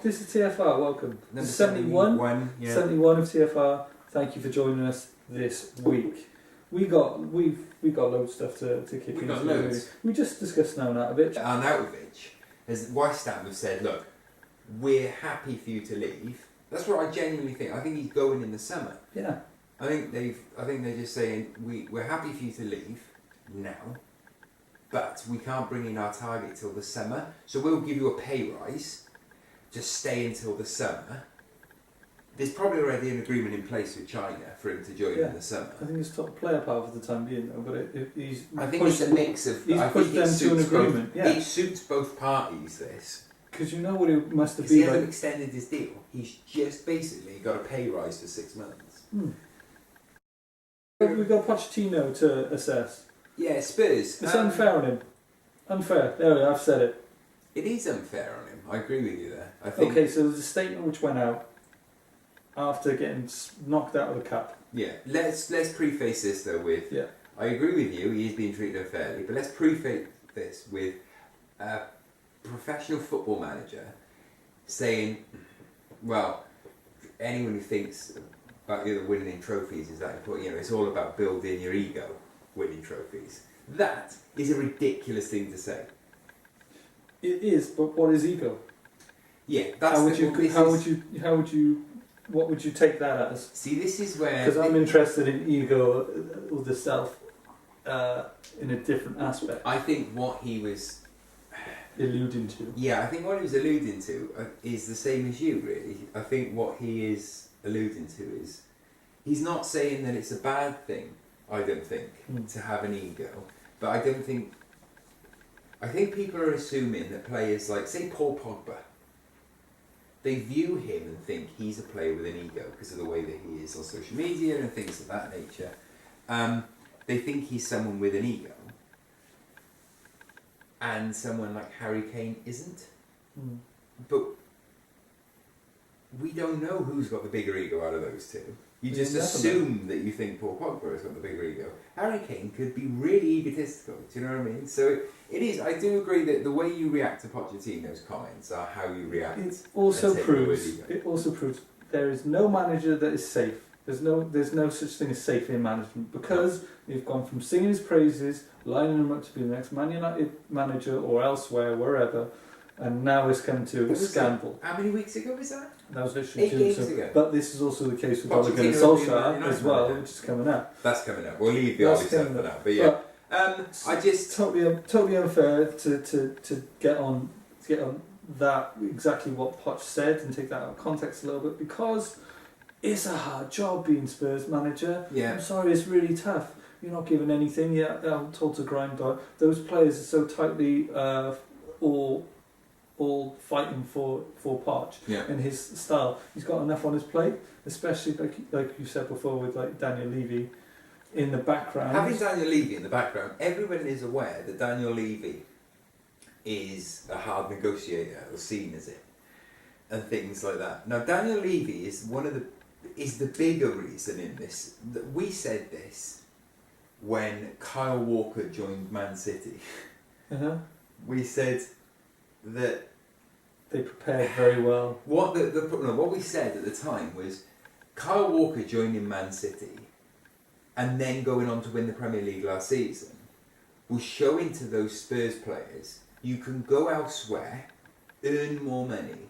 This is TFR. Welcome. Number 71. Yeah. 71 of TFR. Thank you for joining us this week. We've got loads of stuff to kick into. We've got loads. We just discussed Arnautovic. Arnautovic, as West Ham have said, look, we're happy for you to leave. That's what I genuinely think. I think he's going in the summer. Yeah. I think they're just saying we're happy for you to leave now, but we can't bring in our target till the summer. So we'll give you a pay rise to stay until the summer. There's probably already an agreement in place with China for him to join in the summer. I think he's top player power for the time being, though. But I think it's a mix of. He's pushed them to an agreement. It suits both parties. This. Because you know what it must have been. He like. hasn't extended his deal. He's just basically got a pay rise for 6 months. We've got Pochettino to assess. Yeah, Spurs. It's unfair on him. Unfair. There we are, I've said it. It is unfair on him. I agree with you there. I think. Okay, so there's a statement which went out after getting knocked out of the cup. Yeah, let's preface this though with. Yeah. I agree with you. He is being treated unfairly, but let's preface this with a professional football manager saying, "Well, anyone who thinks about winning trophies is that important. You know, it's all about building your ego, winning trophies." That is a ridiculous thing to say. It is, but what is ego? Yeah, that's what would you take that as? See, this is where because I'm interested in ego or the self in a different aspect. I think what he was alluding to. Yeah, I think what he was alluding to is the same as you, really. I think what he is alluding to is he's not saying that it's a bad thing. I don't think to have an ego, but I think people are assuming that players like, say, Paul Pogba, they view him and think he's a player with an ego because of the way that he is on social media and things of that nature. They think he's someone with an ego, and someone like Harry Kane isn't. But we don't know who's got the bigger ego out of those two. You just assume that you think Paul Pogba has got the bigger ego. Harry Kane could be really egotistical, do you know what I mean? So it is, I do agree that the way you react to Pochettino's comments are how you react. It also proves there is no manager that is safe. There's no such thing as safe in management, because we've gone from singing his praises, lining him up to be the next Man United manager or elsewhere, wherever, and now it's come to a scandal. How many weeks ago was that? That was literally 8 games ago. But this is also the case with Ole Gunnar Solskjaer as well, which is coming up. That's coming up. We'll leave the Ole stuff for now. But yeah, I just totally unfair to get on that exactly what Poch said and take that out of context a little bit, because it's a hard job being Spurs manager. Yeah. I'm sorry, it's really tough. You're not given anything yet. I'm told to grind on. Those players are so tightly all fighting for Poch and his style. He's got enough on his plate, especially like you said before with like Daniel Levy in the background. Having Daniel Levy in the background, everyone is aware that Daniel Levy is a hard negotiator, or seen as it, and things like that. Now Daniel Levy is the bigger reason in this. That we said this when Kyle Walker joined Man City. We said that they prepared very well. What we said at the time was Kyle Walker joining Man City and then going on to win the Premier League last season was showing to those Spurs players you can go elsewhere, earn more money,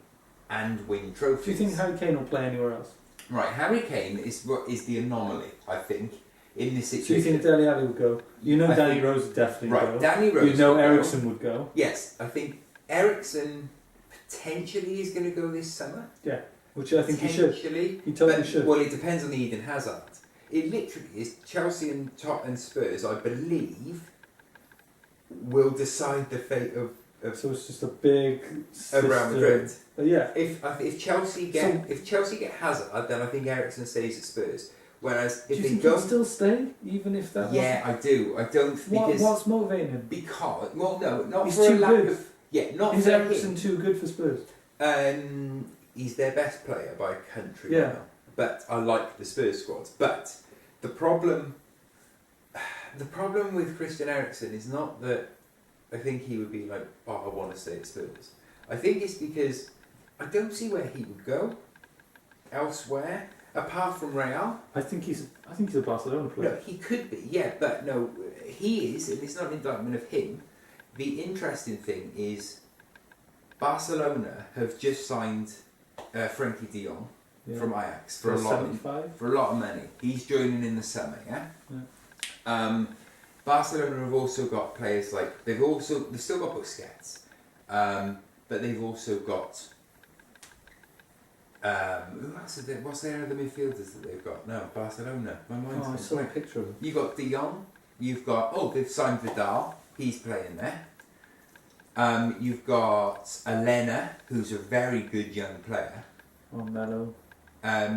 and win trophies. Do you think Harry Kane will play anywhere else? Right, Harry Kane is the anomaly, I think, in this situation. Do you think Dele Alli would go? You know, Danny Rose would definitely go. Right, Danny Rose. You know, Ericsson would go. Yes, I think Ericsson potentially is going to go this summer. Yeah, which I think he should. He totally should. Well, it depends on Eden Hazard. It literally is Chelsea and Spurs, I believe, will decide the fate of so it's just a big Real Madrid. Yeah. If Chelsea get Hazard, then I think Ericsson stays at Spurs. Whereas if do you think he'll still stay, even if that? Yeah, I do. I don't. What's motivating him? Because not he's for too a lack good. of. Yeah, not is for Ericsson him. Too good for Spurs? He's their best player by a country. Yeah. Now. But I like the Spurs squads. But the problem with Christian Eriksen is not that I think he would be like, oh, I want to stay at Spurs. I think it's because I don't see where he would go elsewhere apart from Real. I think he's a Barcelona player. No, he could be, yeah, but no, he is, and it's not an indictment of him. The interesting thing is Barcelona have just signed Frenkie de Jong from Ajax for a lot of money. He's joining in the summer, yeah. Barcelona have also got players like they've still got Busquets, but they've also got who else is there? What's their other midfielders that they've got? No, Barcelona. My mind's I saw a picture of him. You got De Jong. You've got they've signed Vidal. He's playing there. You've got Elena, who's a very good young player. Oh, Melo.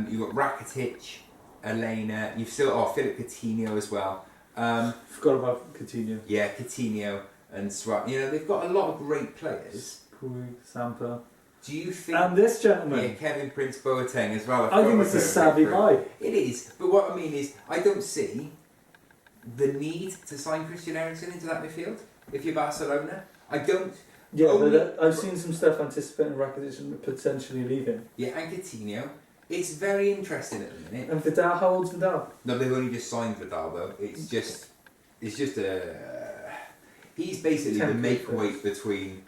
You've got Rakitic, Elena. You've still Philip Coutinho as well. Forgot about Coutinho. Yeah, Coutinho and Swap. You know, they've got a lot of great players. Puig, Sampa. Do you think... And this gentleman. Yeah, Kevin Prince Boateng as well. I think it's a savvy buy. It is. But what I mean is, I don't see the need to sign Christian Eriksen into that midfield if you're Barcelona. I don't... Yeah, but I've seen some stuff anticipating Rakitic potentially leaving. Yeah, and Coutinho. It's very interesting at the minute. And Vidal, how old's Vidal? No, they've only just signed Vidal though. It's just he's basically the make-weight between...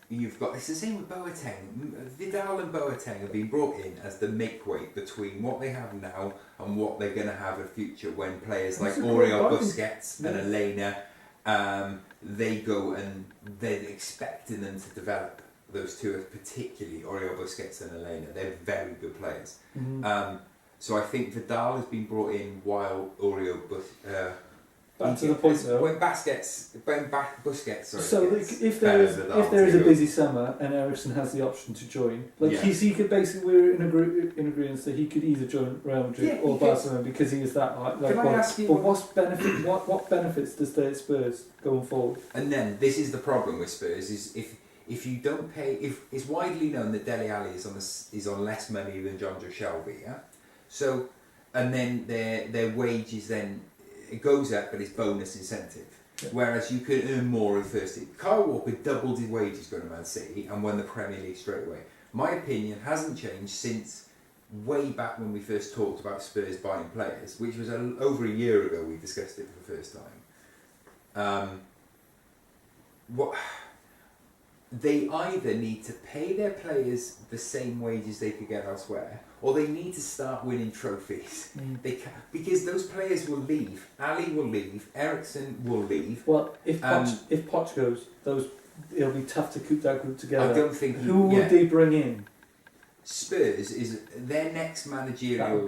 It's the same with Boateng. Vidal and Boateng have been brought in as the make-weight between what they have now and what they're going to have in the future when players like Oriol Busquets and Elena, they go and they're expecting them to develop. Those two, particularly Oriol Busquets and Elena, they're very good players. Mm-hmm. So I think Vidal has been brought in while Oriol Back to the point though. When Busquets. Sorry. So if there is a busy summer and Eriksen has the option to join, he could basically we're in agreement that he could either join Real Madrid or Barcelona because he is that like. Can I ask you? But what benefits does stay at Spurs going forward? And then this is the problem with Spurs is if you don't pay, if it's widely known that Dele Alli is on less money than John Joe Shelby, yeah. So and then their wages then. It goes up, but it's bonus incentive. Yeah. Whereas you can earn more in first team. Kyle Walker doubled his wages going to Man City and won the Premier League straight away. My opinion hasn't changed since way back when we first talked about Spurs buying players, which was over a year ago we discussed it for the first time. They either need to pay their players the same wages they could get elsewhere, or they need to start winning trophies. Because those players will leave. Ali will leave. Eriksen will leave. Well, if Poch goes, it'll be tough to keep that group together. I don't think. Who would they bring in? Spurs is their next managerial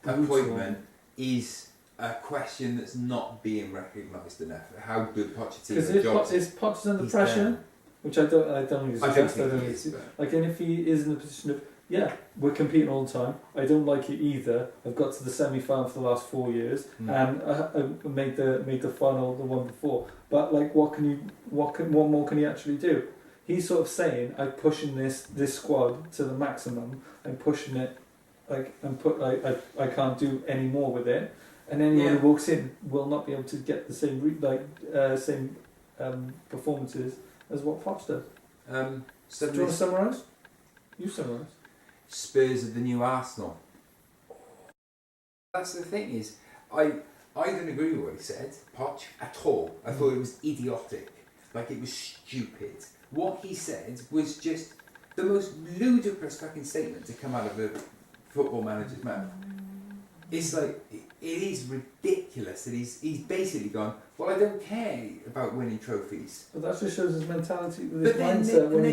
appointment is a question that's not being recognised enough. How good Pochettino jobs is Poch under pressure? Which I don't think and if he is in the position of we're competing all the time. I don't like it either. I've got to the semi-final for the last 4 years and I made the final the one before. But like, what more can he actually do? He's sort of saying, I'm pushing this squad to the maximum. I'm pushing it, I can't do any more with it. And anyone who walks in will not be able to get the same performances as what Poch does. Do you want to summarise? You summarise. Spurs are the new Arsenal. That's the thing is, I don't agree with what he said, Poch, at all. I thought it was idiotic. Like, it was stupid. What he said was just the most ludicrous fucking statement to come out of a football manager's mouth. It's like, it is ridiculous that he's basically gone, well, I don't care about winning trophies. But that just shows his mentality with his mindset when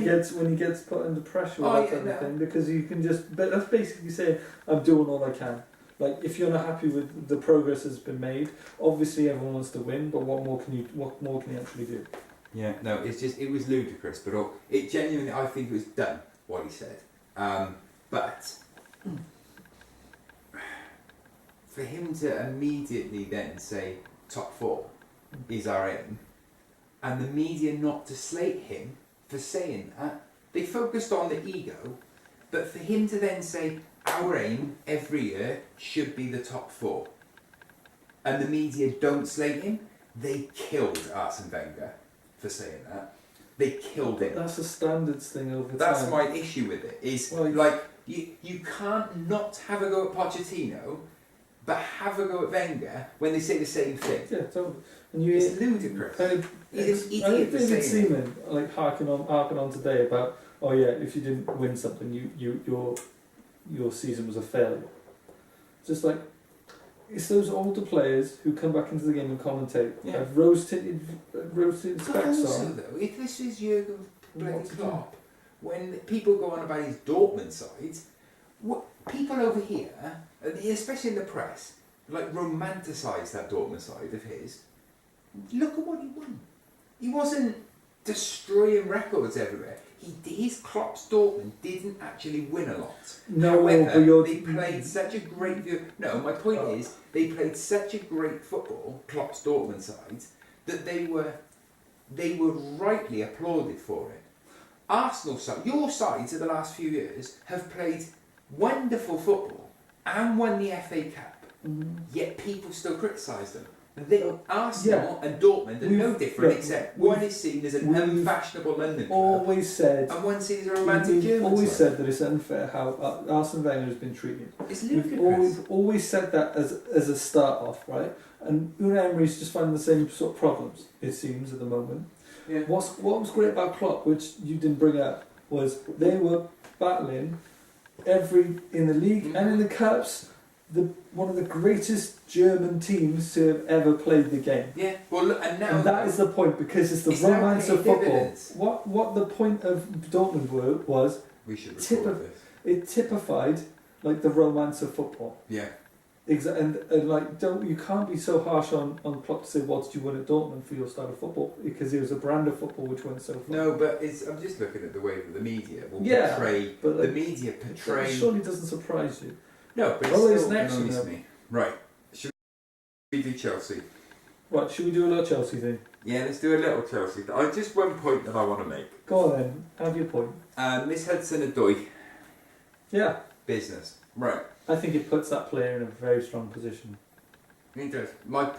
he gets put under pressure with that kind of thing, because you can just, but that's basically saying, I'm doing all I can. Like, if you're not happy with the progress that's been made, obviously everyone wants to win, but what more can you actually do? Yeah, no, it was ludicrous, but it genuinely, I think it was dumb, what he said. But for him to immediately then say top 4 is our aim, and the media not to slate him for saying that, they focused on the ego, but for him to then say our aim every year should be the top 4, and the media don't slate him, they killed Arsene Wenger for saying that. they killed him. That's a standards thing over time. That's my issue with it. Is like you can't not have a go at Pochettino, but have a go at Wenger when they say the same thing. Yeah, totally. And it's ludicrous. He's an idiot for David saying Seaman, like harking on today about, oh yeah, if you didn't win something, your season was a failure. Just like, it's those older players who come back into the game and commentate. Yeah. Have rose-tinted specs also, on. though, if this is Jurgen Klopp, when people go on about his Dortmund sides, people over here, especially in the press, like romanticise that Dortmund side of his. Look at what he won. He wasn't destroying records everywhere. His Klopp's Dortmund didn't actually win a lot. No, however, they played such a great view. No, my point is they played such a great football, Klopp's Dortmund sides, that they were rightly applauded for it. Arsenal side, your sides of the last few years have played wonderful football and won the FA Cup. Yet people still criticise them. Arsenal and Dortmund are no different, except one is seen as an unfashionable London club, and one seen as a romantic German We've always side. said that it's unfair how Arsene Wenger has been treated. It's ludicrous. We've always said that as a start off, right? And Unai Emery's just finding the same sort of problems, it seems, at the moment. Yeah. What was great about Klopp, which you didn't bring up, was they were battling in the league and in the cups. One of the greatest German teams to have ever played the game. Yeah, well, look, and that is the point, because it's the romance of football. Dividends. What the point of Dortmund was, we should record this. It typified like the romance of football. Yeah. Exactly, and like you can't be so harsh on Klopp to say what did you win at Dortmund for your style of football, because it was a brand of football which went so far. No, but I'm just looking at the way that the media will portray. But the media portray. It surely doesn't surprise you. No, but it still annoys me. Right. Should we do Chelsea? Right, should we do a little Chelsea thing? Yeah, let's do a little Chelsea thing. Just one point that I want to make. Go on then, have your point. Miss Hudson-Odoi. Yeah. Business. Right. I think it puts that player in a very strong position. It does. My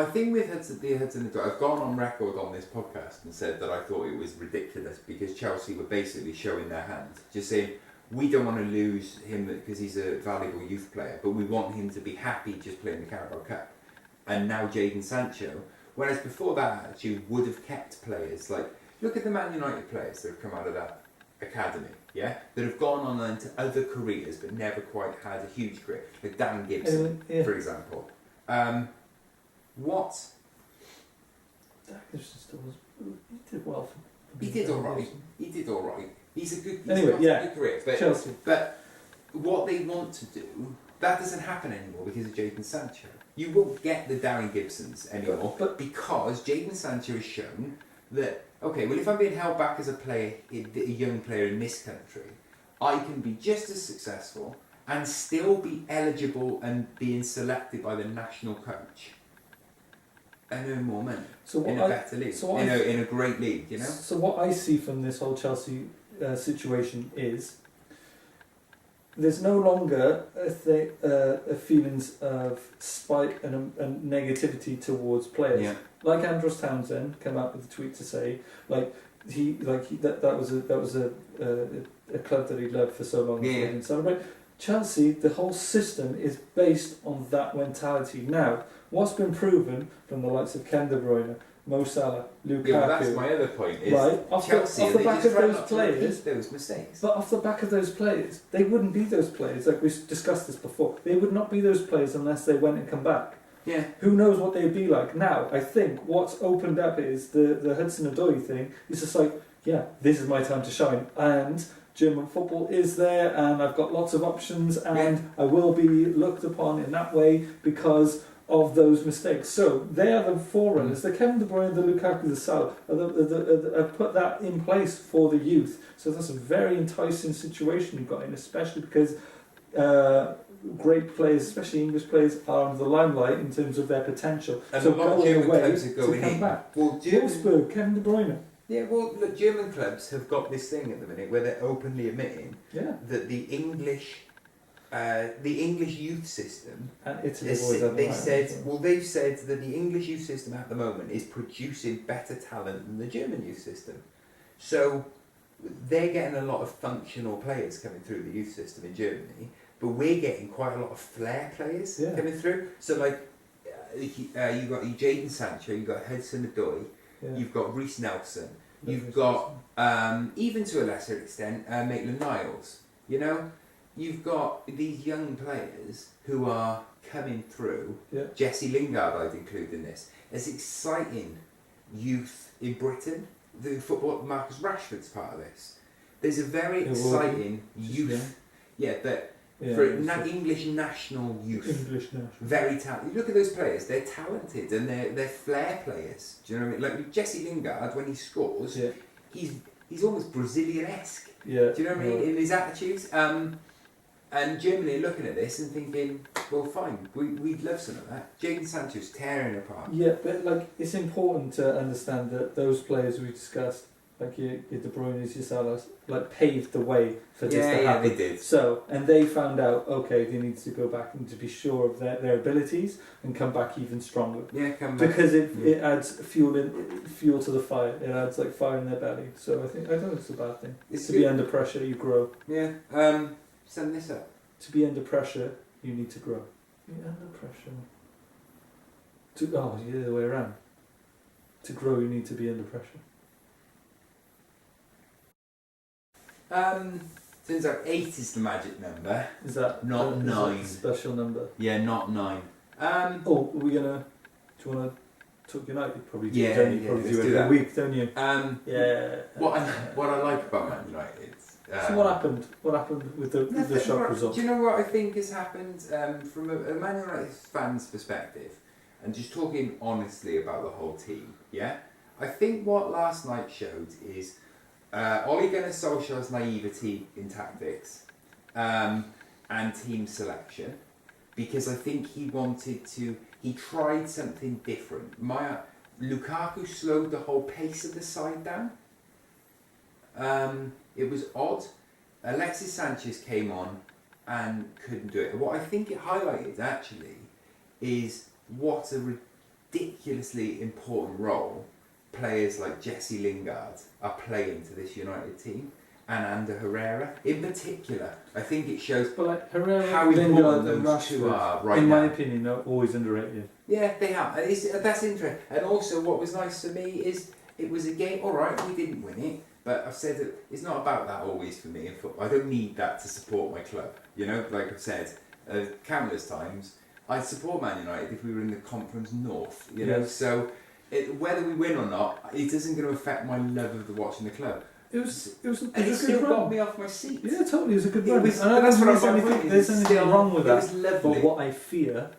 thing with Hudson-Odoi, I've gone on record on this podcast and said that I thought it was ridiculous because Chelsea were basically showing their hand. Just saying, we don't want to lose him because he's a valuable youth player, but we want him to be happy just playing the Carabao Cup. And now Jadon Sancho, whereas before that attitude would have kept players like, look at the Man United players that have come out of that academy, that have gone on into other careers but never quite had a huge career, like Dan Gibson, for example. What? Dan Gibson still was, he did well. He did all right. He's a good. Anyway, got a good career, but Chelsea. But what they want to do, that doesn't happen anymore because of Jadon Sancho. You won't get the Darren Gibsons anymore, but because Jadon Sancho has shown that, okay, well, if I'm being held back as a player, a young player in this country, I can be just as successful and still be eligible and being selected by the national coach and earn more money in a better league, in a great league, you know. So what I see from this whole Chelsea situation is there's no longer a feelings of spite and negativity towards players. Yeah. Like Andros Townsend came out with a tweet to say that was a club that he loved for so long. Yeah. And celebrate. Chelsea, the whole system is based on that mentality. Now, what's been proven from the likes of Kevin De Bruyne, Mo Salah, Lukaku. Yeah, that's my other point. Is right, off the back of those players, those mistakes. But off the back of those players, they wouldn't be those players. Like we discussed this before, they would not be those players unless they went and come back. Yeah. Who knows what they'd be like now? I think what's opened up is the Hudson-Odoi thing. It's just like, yeah, this is my time to shine, and German football is there, and I've got lots of options, and I will be looked upon in that way because of those mistakes. So they are the forerunners. The Kevin De Bruyne, the Lukaku, the Salah have put that in place for the youth. So that's a very enticing situation you've got in, especially because great players, especially English players, are under the limelight in terms of their potential. And so a lot of German clubs are to going come in. back. Well, Wolfsburg, Kevin De Bruyne. Yeah, well, look, German clubs have got this thing at the minute where they're openly admitting that the English the English youth system. And Italy Is, always had the they right said, answer. well, they've said that the English youth system at the moment is producing better talent than the German youth system. So they're getting a lot of functional players coming through the youth system in Germany, but we're getting quite a lot of flair players coming through. So like, you've got Jadon Sancho, you've got Hudson-Odoi, you've got Reece Nelson, you've got, even to a lesser extent, Maitland-Niles, you know? You've got these young players who are coming through. Jesse Lingard I'd include in this. There's exciting youth in Britain. The football, Marcus Rashford's part of this. There's a very exciting youth. But for English national youth. Very talented. You look at those players, they're talented and they're flair players. Do you know what I mean? Like Jesse Lingard, when he scores, he's almost Brazilian-esque. Do you know what I mean? In his attitudes. And Germany are looking at this and thinking, well, fine, we'd love some of that. Jadon Sancho's tearing apart. Yeah, but like it's important to understand that those players we discussed, like your De Bruyne's, your Salah's, like paved the way for this to happen. They did. So, and they found out, okay, they need to go back and to be sure of their abilities and come back even stronger. Yeah, come back. Because it adds fuel to the fire. It adds like fire in their belly. So I don't think it's a bad thing. It's to good. be under pressure, you grow. Yeah. Sum this up. To be under pressure, you need to grow. Be under pressure. The other way around. To grow, you need to be under pressure. Turns out 8 is the magic number. Is that not 9? A special number. Yeah, not 9. Are we gonna? Do you wanna talk United? Probably do. Yeah, Don't you? yeah, Probably let's do do every that. week, don't you? What I like about Man United. So what happened? What happened with the shock result? Do you know what I think has happened from a Man United fan's perspective, and just talking honestly about the whole team? Yeah, I think what last night showed is Ole Gunnar Solskjaer's naivety in tactics and team selection, because I think he tried something different. Lukaku slowed the whole pace of the side down. It was odd. Alexis Sanchez came on and couldn't do it. What I think it highlighted actually is what a ridiculously important role players like Jesse Lingard are playing to this United team, and Ander Herrera in particular. I think it shows Herrera, how important those two are right now. In my opinion, they're always underrated. Yeah, they are. That's interesting. And also, what was nice for me is it was a game. All right, we didn't win it. But I've said that it's not about that always for me in football. I don't need that to support my club. You know, like I've said countless times, I'd support Man United if we were in the Conference North. You know, so whether we win or not, it isn't going to affect my love of watching the club. It was and it still got me off my seat. Yeah, totally. It was a good run. That's what I'm saying. There's anything wrong with that. It was lovely. But what I fear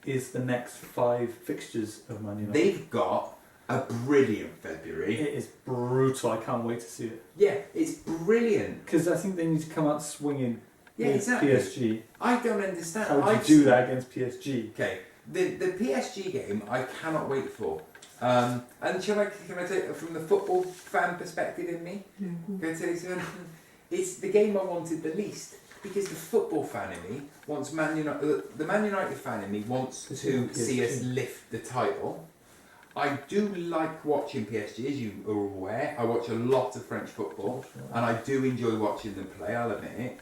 is the next 5 fixtures of Man United. They've got a brilliant February. It is brutal. I can't wait to see it. Yeah, it's brilliant. Because I think they need to come out swinging with exactly. PSG. I don't understand. How do you do that against PSG? Okay, the PSG game I cannot wait for. And can I take it from the football fan perspective in me? Yeah. Can I tell you something? It's the game I wanted the least. Because the football fan in me wants the Man United fan in me wants to see us lift the title. I do like watching PSG, as you are aware. I watch a lot of French football, and I do enjoy watching them play, I'll admit it.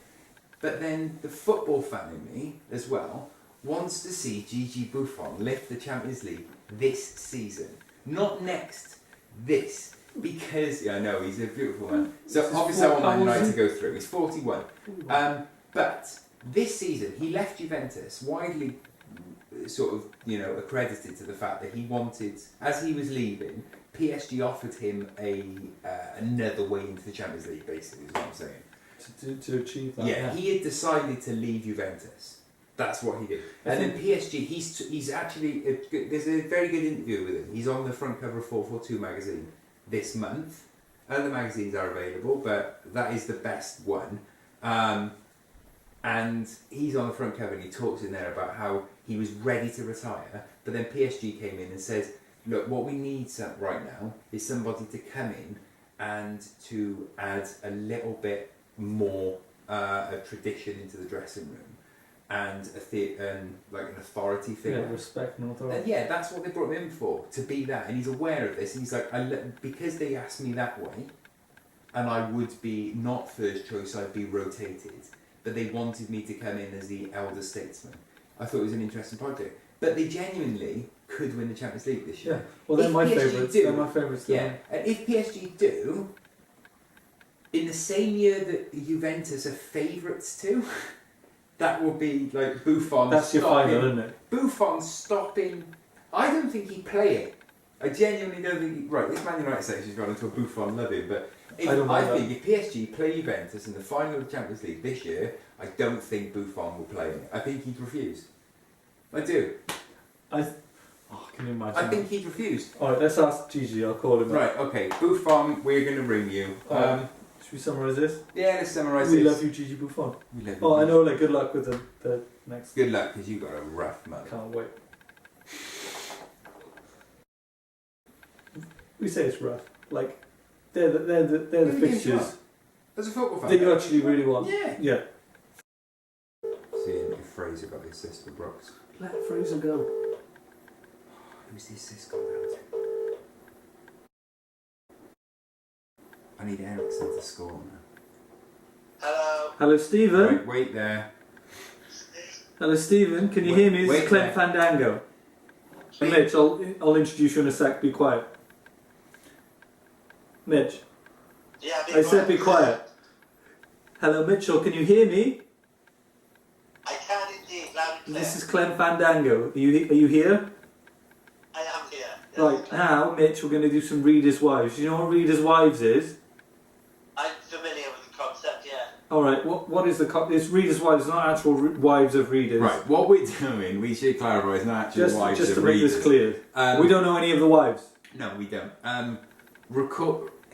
But then the football fan in me, as well, wants to see Gigi Buffon lift the Champions League this season. Not next, this. Because, I know, he's a beautiful man. So obviously I want Man United to go through. He's 41. But this season, he left Juventus widely sort of, accredited to the fact that he wanted, as he was leaving, PSG offered him another way into the Champions League, basically, is what I'm saying. To achieve that. Yeah, he had decided to leave Juventus. That's what he did. And then PSG, he's actually, there's a very good interview with him. He's on the front cover of 442 magazine this month. Other magazines are available, but that is the best one. And he's on the front cover and he talks in there about how he was ready to retire, but then PSG came in and said, look, what we need right now is somebody to come in and to add a little bit more a tradition into the dressing room. and like an authority figure. Yeah, respect and authority. And yeah, that's what they brought him in for, to be that. And he's aware of this, and he's like, because they asked me that way, and I would be not first choice, I'd be rotated. But they wanted me to come in as the elder statesman. I thought it was an interesting project. But they genuinely could win the Champions League this year. Yeah, well, they're my favourites. They're my favourites. Yeah, and if PSG do, in the same year that Juventus are favourites too, that will be like Buffon. That's your final, isn't it? Buffon stopping. I don't think he'd play it. I genuinely don't think. Right, this Man United section's gone into a Buffon loving, but I think if PSG play Juventus in the final of the Champions League this year, I don't think Buffon will play it. I think he'd refuse. I do. Can you imagine? I think he'd refuse. Alright, let's ask Gigi, I'll call him. Right, okay. Buffon, we're going to ring you. Should we summarise this? Yeah, let's summarise this. We love you, Gigi Buffon. We love you. Oh, I know, like, good luck with the next... Good luck, because you got a rough month. Can't wait. We say it's rough. Like, they're the fixtures As a football fan. that you actually really want. Yeah. Yeah. Seeing if Fraser got the assist for Brooks. Let Fraser go. Who's the assist gone down to? I need Ericsson to score now. Hello. Hello, Stephen. Right, wait there. Hello, Stephen. Can you hear me? This is Clem Fandango. And Mitch, I'll introduce you in a sec. Be quiet. Mitch. Yeah, I said be quiet. Hello, Mitchell. Can you hear me? I can indeed, loud and clear. This is Clem Fandango. Are you here? I am here. Right, now, Mitch, we're going to do some Reader's Wives. You know what Reader's Wives is? I'm familiar with the concept, yeah. Alright, what is it's Reader's Wives, not actual wives of readers. Right, what we're doing, we should clarify, is not actual wives just of to make readers. this clear. We don't know any of the wives. No, we don't.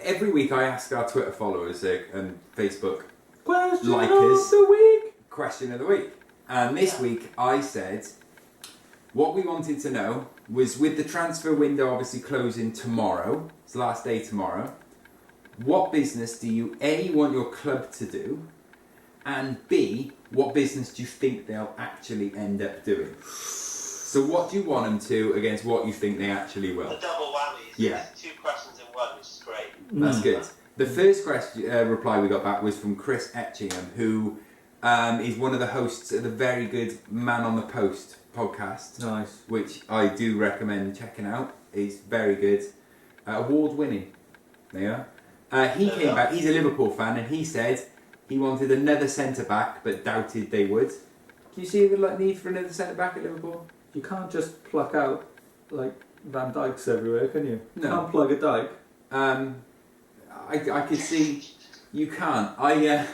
Every week I ask our Twitter followers and Facebook Question likers of the week. Question of the week. And this week I said what we wanted to know was, with the transfer window obviously closing tomorrow, it's the last day tomorrow, what business do you A, want your club to do, and B, what business do you think they'll actually end up doing? So what do you want them to against what you think they actually will? The double whammies. Yeah. Two questions in one, which is great. That's good. The first question reply we got back was from Chris Etchingham, who is one of the hosts of the very good Man on the Post podcast. Nice. Which I do recommend checking out. It's very good. Award winning. There you are. He came back, he's a Liverpool fan, and he said he wanted another centre back but doubted they would. Do you see the need for another centre back at Liverpool? You can't just pluck out like Van Dijks everywhere, can you? No. You can't plug a Dijk. I could see you can't. I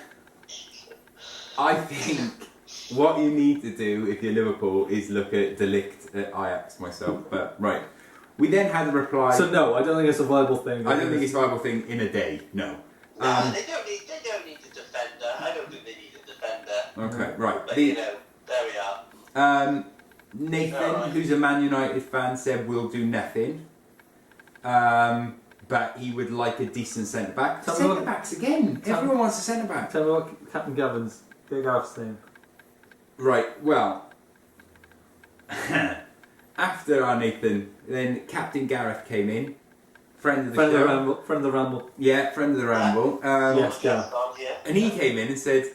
think what you need to do if you're Liverpool is look at De Ligt at Ajax myself. But right, we then had a reply. So no, I don't think it's a viable thing. I don't think it's a viable thing in a day. No. No, they don't need a defender. I don't think they need a defender. Okay, right. But you know, there we are. Nathan, who's a Man United fan, said we'll do nothing. But he would like a decent centre back. Centre backs again. Everyone wants a centre back. Tell me what Captain Gavin's big house thing. Right. Well, after our Nathan, then Captain Gareth came in, friend of the show. Friend of the Ramble. Yeah, friend of the Ramble. Yes, Gareth. And he came in and said,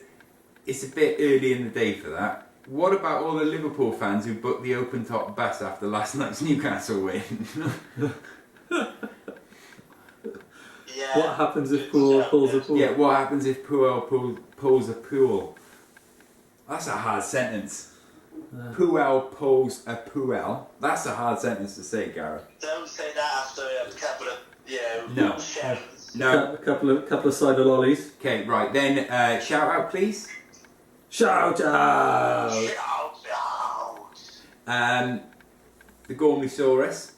it's a bit early in the day for that. What about all the Liverpool fans who booked the open top bus after last night's Newcastle win? Yeah. What happens if Puel pulls a pool? Yeah, what happens if Puel pulls a pool? That's a hard sentence. Puel pulls a Puel. That's a hard sentence to say, Gareth. Don't say that after a couple of, No. shells. No. A couple of cider lollies. Okay, right then. Shout out, please. Shout out! The Gormleysaurus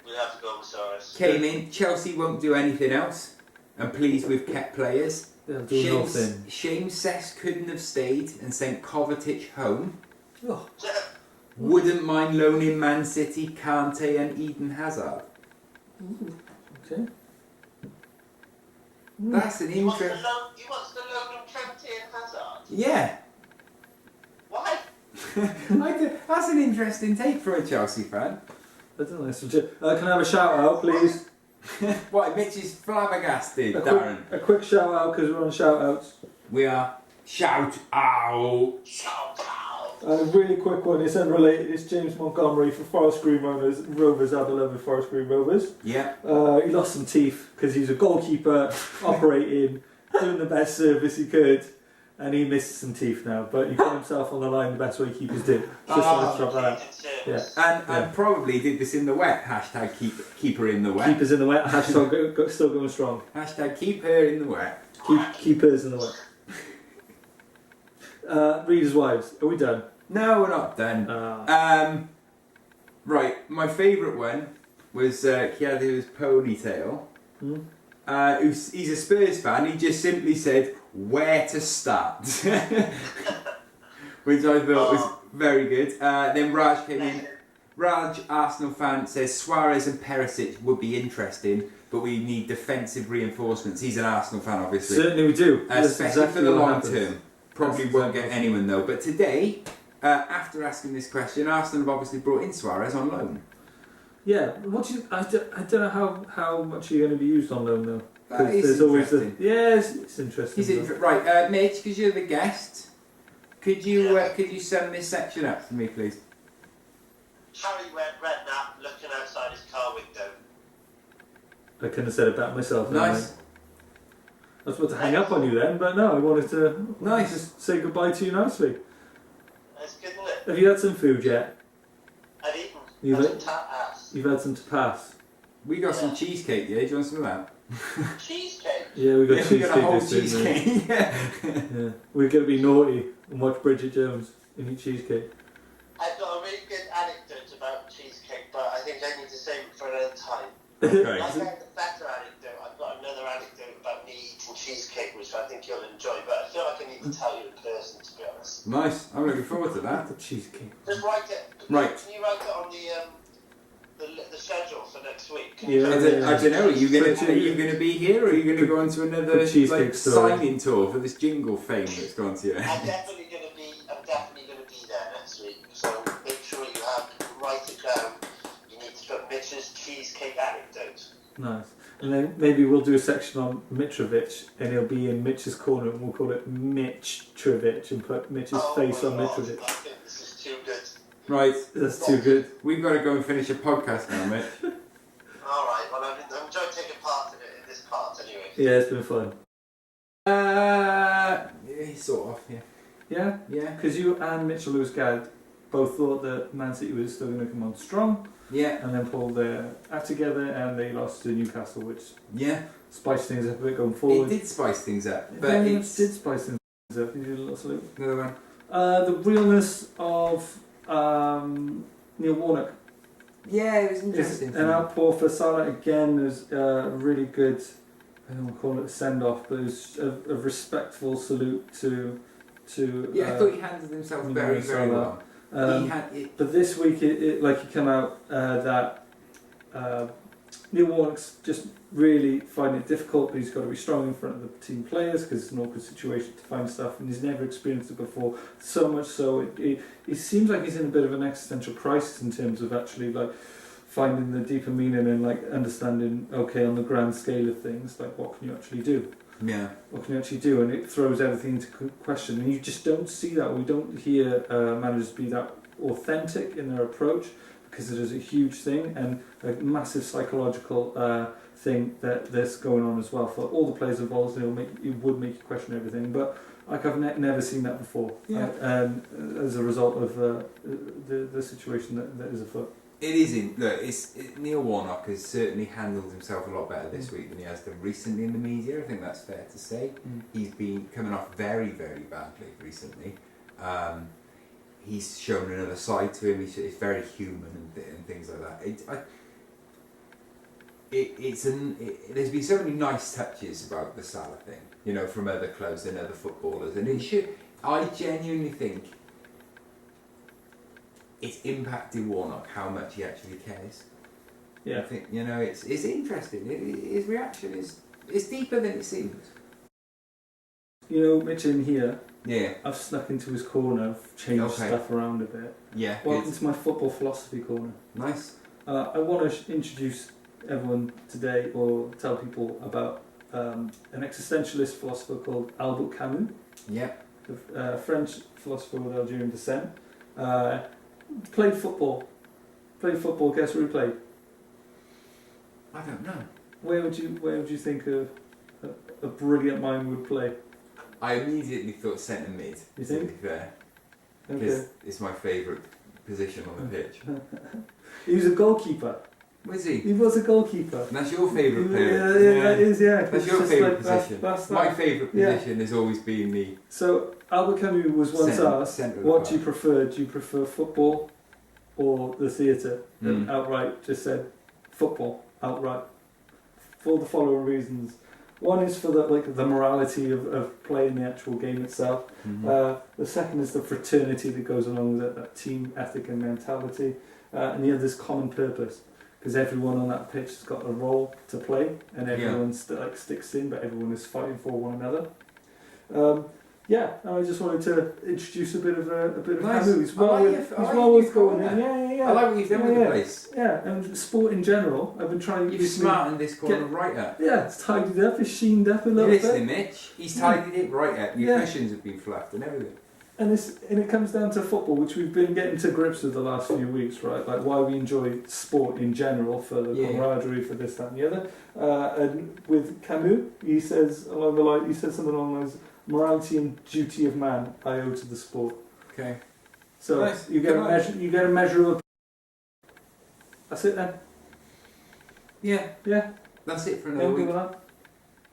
We'll have to go with Soros. came in. Chelsea won't do anything else. I'm pleased we've kept players. They'll do nothing. Shame Cess couldn't have stayed and sent Kovacic home. Oh. Wouldn't mind loaning Man City, Kante and Eden Hazard. Okay. That's an He wants to interest. loan him Kante and Hazard. Yeah. Why? That's an interesting take for a Chelsea fan. I don't know. Can I have a shout out, please? What, Mitch is flabbergasted, A Darren. quick shout out because we're on shout outs. We are shout out. Shout out. A really quick one, it's unrelated. It's James Montgomery for Forest Green Rovers, our beloved Forest Green Rovers. Yeah. He lost some teeth because he's a goalkeeper operating, doing the best service he could, and he missed some teeth now. But he put himself on the line the best way keepers do. Just wanted to drop that out. Yeah. And probably did this in the wet. Hashtag keeper in the wet. Keepers in the wet. Hashtag still going strong. Hashtag keep her in the wet. Keepers in the wet. Readers' wives. Are we done? No, we're not done. Right, my favourite one was Kiadu's ponytail. He's a Spurs fan. He just simply said where to start, which I thought was very good. Then Raj came in. Raj, Arsenal fan, says Suarez and Perisic would be interesting, but we need defensive reinforcements. He's an Arsenal fan, obviously. Certainly we do. Especially for the long term. Probably won't get anyone though. But today, after asking this question, Arsenal have obviously brought in Suarez on loan. Yeah, I don't know how much you're going to be used on loan though. It's interesting. It's interesting. Right, Mitch, because you're the guest, could you sum this section up for me, please? Harry Redknapp looking outside his car window. I couldn't have said it better myself. Nice. I was about to hang up on you then, but no, I wanted to Nice. just say goodbye to you nicely. That's good, isn't it? Have you had some food yet? I've eaten. You've had some tapas. We got some cheesecake, yeah? Do you want some of that? Cheesecake? Yeah, we got We cheesecake got a whole this week, mate. cheesecake. Yeah. We're going to be naughty and watch Bridget Jones and eat cheesecake. I've got a really good anecdote about cheesecake, but I think I need to save it for another time. Okay. Like I had the better anecdote, I've got another anecdote about me eating cheesecake, which I think you'll enjoy, but I feel like I need to tell you in person, to be honest. Nice. I'm looking forward to that. The cheesecake. Just write it. Right. Can you write it on the schedule for next week? Yeah. I don't know. Are you gonna be here, or are you gonna go on to another cheesecake story. signing tour for this jingle fame that's gone to you? I'm definitely gonna be there next week. So make sure write it down. You need to put Mitch's cheesecake anecdote. Nice. And then maybe we'll do a section on Mitrovic, and he'll be in Mitch's corner, and we'll call it Mitch Trovic, and put Mitch's face on Mitrovic. I think this is too good. Right. That's too good. We've got to go and finish a podcast now, Mitch. Alright, well I've enjoyed taking part in it, in this part anyway. Yeah, it's been fun. Sort of, yeah. Yeah? Yeah. Because you and Mitchell Lewis-Gad both thought that Man City was still going to come on strong, Yeah. and then pulled their act together, and they lost to Newcastle, which Yeah. spiced things up a bit going forward. It did spice things up, but Very it much did spice things up. You did a little salute. Another one. The realness of Neil Warnock. Yeah, it was interesting. An outpour for Salah again is really good. I don't want to call it a send off, but it's a respectful salute to. Yeah, I thought he handled himself very, very well. But this week, it came out that Neil Warnock's just really finding it difficult, but he's got to be strong in front of the team players because it's an awkward situation to find stuff, and he's never experienced it before. So much so, it seems like he's in a bit of an existential crisis in terms of actually finding the deeper meaning and understanding, okay, on the grand scale of things, what can you actually do? Yeah. What can you actually do? And it throws everything into question. And you just don't see that. We don't hear managers be that authentic in their approach, because it is a huge thing and a massive psychological thing that's going on as well for all the players involved. It would make you question everything. But I've never seen that before. Yeah. As a result of the situation that is afoot. It is Neil Warnock has certainly handled himself a lot better this week than he has done recently in the media. I think that's fair to say. He's been coming off very, very badly recently. He's shown another side to him. He's very human and things like that. There's been so many nice touches about the Salah thing, from other clubs and other footballers, and I genuinely think it's impacted Warnock how much he cares. Yeah. I think it's interesting. His reaction is deeper than it seems. you know, Mitch in here, Yeah. I've snuck into his corner, changed stuff around a bit. Yeah. Welcome to my football philosophy corner. Nice. I want to introduce everyone today, or tell people about an existentialist philosopher called Albert Camus. Yeah. The French philosopher with Algerian descent. Played football. Guess where he played? I don't know. Where would you think a brilliant mind would play? I immediately thought centre mid. You to think? be fair, Okay. because it's my favourite position on the pitch. He was a goalkeeper. Was he? He was a goalkeeper. And that's your favourite player. Yeah, that is, yeah. That's your favourite position. That's my favourite position has always been the. So Albert Camus was once asked, "What do you prefer? Do you prefer football or the theatre?" And outright just said, "Football." Outright, for the following reasons. One is for the morality of playing the actual game itself. The second is the fraternity that goes along with it, that team ethic and mentality. And the other is common purpose, because everyone on that pitch has got a role to play, and everyone sticks in, but everyone is fighting for one another. I just wanted to introduce a bit of nice. Camus. He's well worth going in. I like what you've done with the place. Yeah, and sport in general. I've been trying. You've smartened this corner right up. Yeah, it's tidied up. It's sheened up a little bit. You're listening, Mitch. He's tidied it right up. Your cushions have been fluffed and everything. And it comes down to football, which we've been getting to grips with the last few weeks, right? Like why we enjoy sport in general, for the camaraderie, for this, that, and the other. And with Camus, he says something along the lines: "Morality and duty of man, I owe to the sport." Okay. So nice. you get a measure of. That's it then. Yeah. That's it for another week. With that?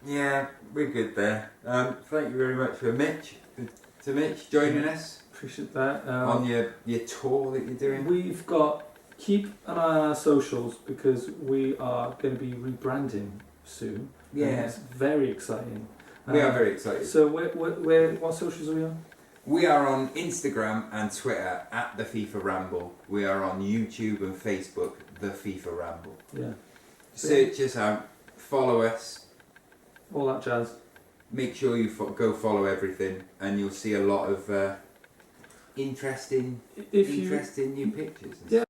Yeah, we're good there. Thank you very much for Mitch joining us. Appreciate that. On your tour that you're doing. We've got, keep an eye on our socials, because we are going to be rebranding soon. Yeah. It's very exciting. We are very excited. So what socials are we on? We are on Instagram and Twitter at the FIFA Ramble. We are on YouTube and Facebook, the FIFA Ramble. Yeah. Search us out, follow us. All that jazz. Make sure you go follow everything, and you'll see a lot of interesting new pictures. And stuff.